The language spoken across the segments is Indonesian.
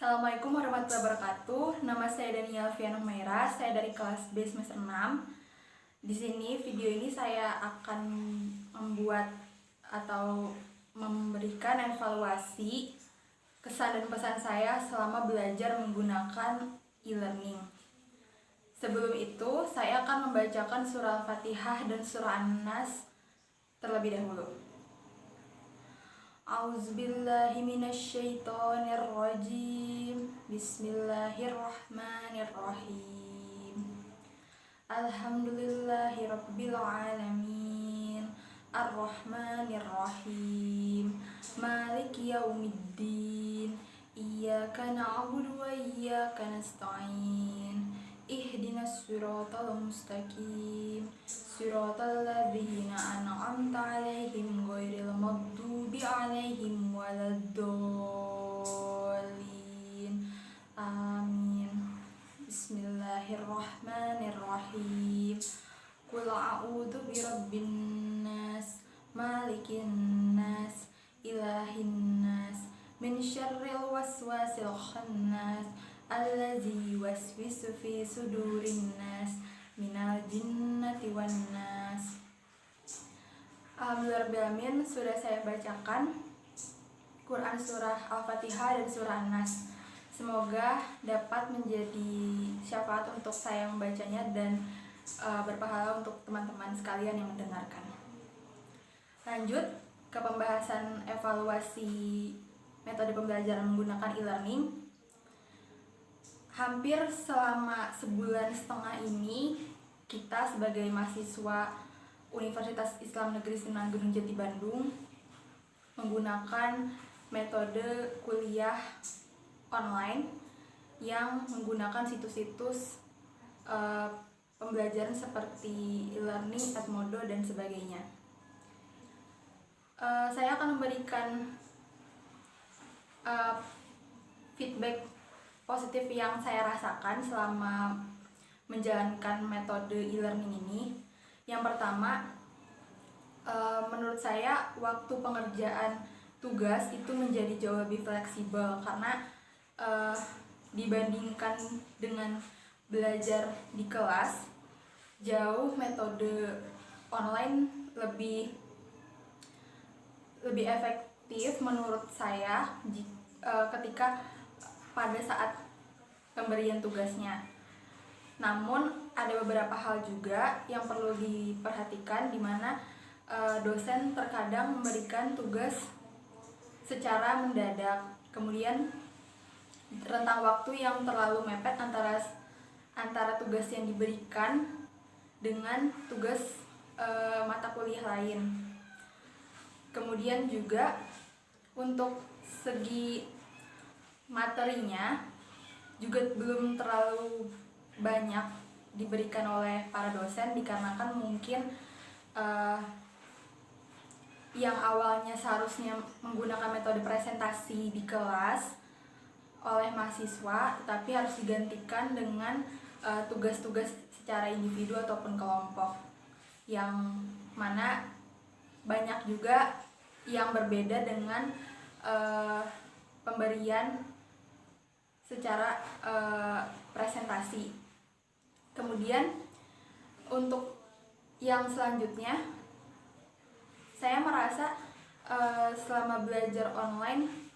Assalamualaikum warahmatullahi wabarakatuh. Nama saya Daniel Fiana Humaira. Saya dari kelas B semester 6. Di sini video ini saya akan membuat atau memberikan evaluasi kesan dan pesan saya selama belajar menggunakan e-learning. Sebelum itu, saya akan membacakan surah Al-Fatihah dan surah An-Nas terlebih dahulu. A'udzubillahi minasyaitonirrajim. Bismillahirrahmanirrahim. Alhamdulillahi rabbil alamin. Ar-Rahmanirrahim. Maliki yaumiddin. Iyyaka na'budu wa iyyaka nasta'in. Ihdinas siratal mustaqim. Siratal ladzina an'amta 'alaihim ghairil maghdubi 'alaihim waladdallin. Amin. Bismillahirrahmanirrahim. Qul a'udzu birabbin nas, malikin nas, ilahin nas, min syarril waswasil khannas, allazi yuwaswisu fi sudurin nas, minal jinnati wan nas. Alhamdulillahirrahmanirrahim, sudah saya bacakan Quran surah Al-Fatihah dan surah An-Nas. Semoga dapat menjadi syafaat untuk saya membacanya dan berpahala untuk teman-teman sekalian yang mendengarkan. Lanjut ke pembahasan evaluasi metode pembelajaran menggunakan e-learning. Hampir selama sebulan setengah ini, kita sebagai mahasiswa Universitas Islam Negeri Sunan Gunung Jati Bandung menggunakan metode kuliah online yang menggunakan situs-situs pembelajaran seperti e-learning, Edmodo, dan sebagainya. Saya akan memberikan feedback positif yang saya rasakan selama menjalankan metode e-learning ini. Yang pertama, menurut saya waktu pengerjaan tugas itu menjadi jauh lebih fleksibel karena dibandingkan dengan belajar di kelas, jauh metode online lebih efektif menurut saya ketika pada saat pemberian tugasnya. Namun ada beberapa hal juga yang perlu diperhatikan, di mana dosen terkadang memberikan tugas secara mendadak, kemudian rentang waktu yang terlalu mepet antara tugas yang diberikan dengan tugas mata kuliah lain. Kemudian juga untuk segi materinya juga belum terlalu banyak diberikan oleh para dosen, dikarenakan mungkin yang awalnya seharusnya menggunakan metode presentasi di kelas oleh mahasiswa, tetapi harus digantikan dengan tugas-tugas secara individu ataupun kelompok, yang mana banyak juga yang berbeda dengan pemberian secara presentasi. Kemudian untuk yang selanjutnya, saya merasa selama belajar online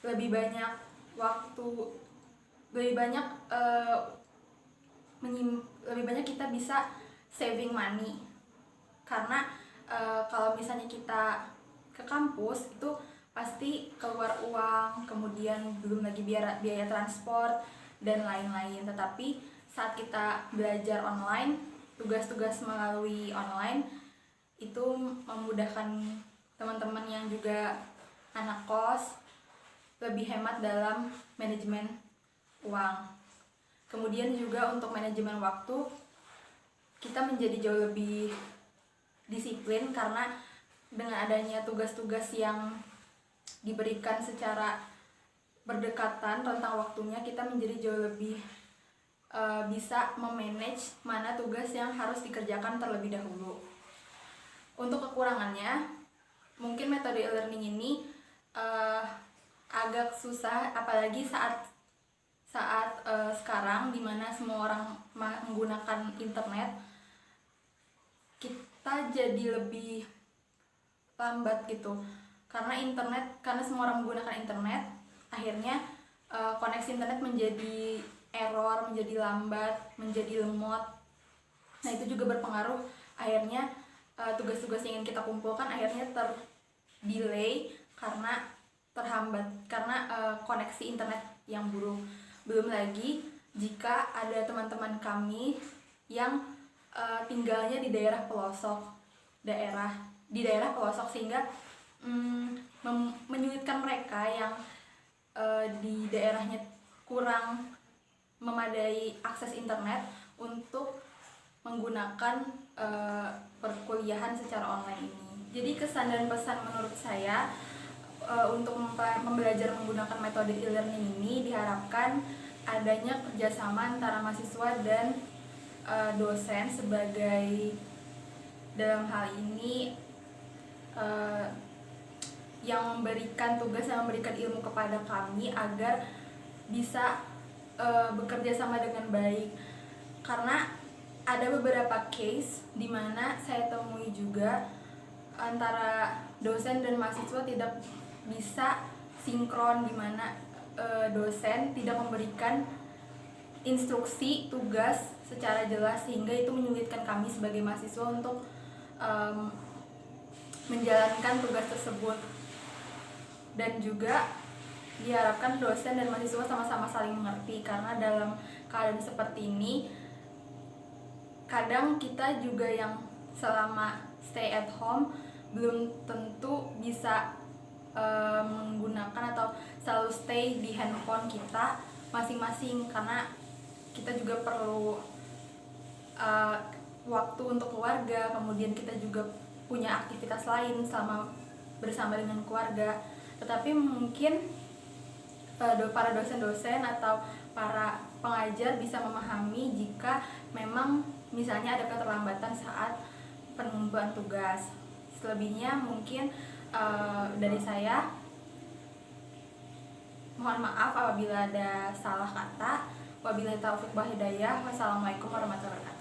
lebih banyak kita bisa saving money, karena kalau misalnya kita ke kampus itu pasti keluar uang, kemudian belum lagi biaya transport dan lain-lain. Tetapi saat kita belajar online, tugas-tugas melalui online itu memudahkan teman-teman yang juga anak kos lebih hemat dalam manajemen uang. Kemudian juga untuk manajemen waktu, kita menjadi jauh lebih disiplin karena dengan adanya tugas-tugas yang diberikan secara berdekatan rentang waktunya, kita menjadi jauh lebih bisa memanage mana tugas yang harus dikerjakan terlebih dahulu. Untuk kekurangannya, mungkin metode e-learning ini agak susah, apalagi saat sekarang dimana semua orang menggunakan internet, kita jadi lebih lambat gitu. Karena semua orang menggunakan internet, akhirnya koneksi internet menjadi error, menjadi lambat, menjadi lemot. Nah, itu juga berpengaruh, akhirnya tugas-tugas yang ingin kita kumpulkan akhirnya delay karena terhambat karena koneksi internet yang buruk. Belum lagi jika ada teman-teman kami yang tinggalnya di daerah pelosok, sehingga menyulitkan mereka yang di daerahnya kurang memadai akses internet untuk menggunakan perkuliahan secara online ini. Jadi kesan dan pesan menurut saya untuk belajar menggunakan metode e-learning ini diharapkan adanya kerjasama antara mahasiswa dan dosen sebagai dalam hal ini yang memberikan tugas dan memberikan ilmu kepada kami agar bisa bekerja sama dengan baik. Karena ada beberapa case di mana saya temui juga antara dosen dan mahasiswa tidak bisa sinkron, di mana dosen tidak memberikan instruksi tugas secara jelas, sehingga itu menyulitkan kami sebagai mahasiswa untuk menjalankan tugas tersebut. Dan juga diharapkan dosen dan mahasiswa sama-sama saling mengerti, karena dalam keadaan seperti ini kadang kita juga yang selama stay at home belum tentu bisa menggunakan atau selalu stay di handphone kita masing-masing, karena kita juga perlu waktu untuk keluarga, kemudian kita juga punya aktivitas lain selama bersama dengan keluarga. Tetapi mungkin para dosen-dosen atau para pengajar bisa memahami jika memang misalnya ada keterlambatan saat pengumpulan tugas. Selebihnya mungkin dari saya, mohon maaf apabila ada salah kata. Wabillahi taufiq wal hidayah. Wassalamualaikum warahmatullahi wabarakatuh.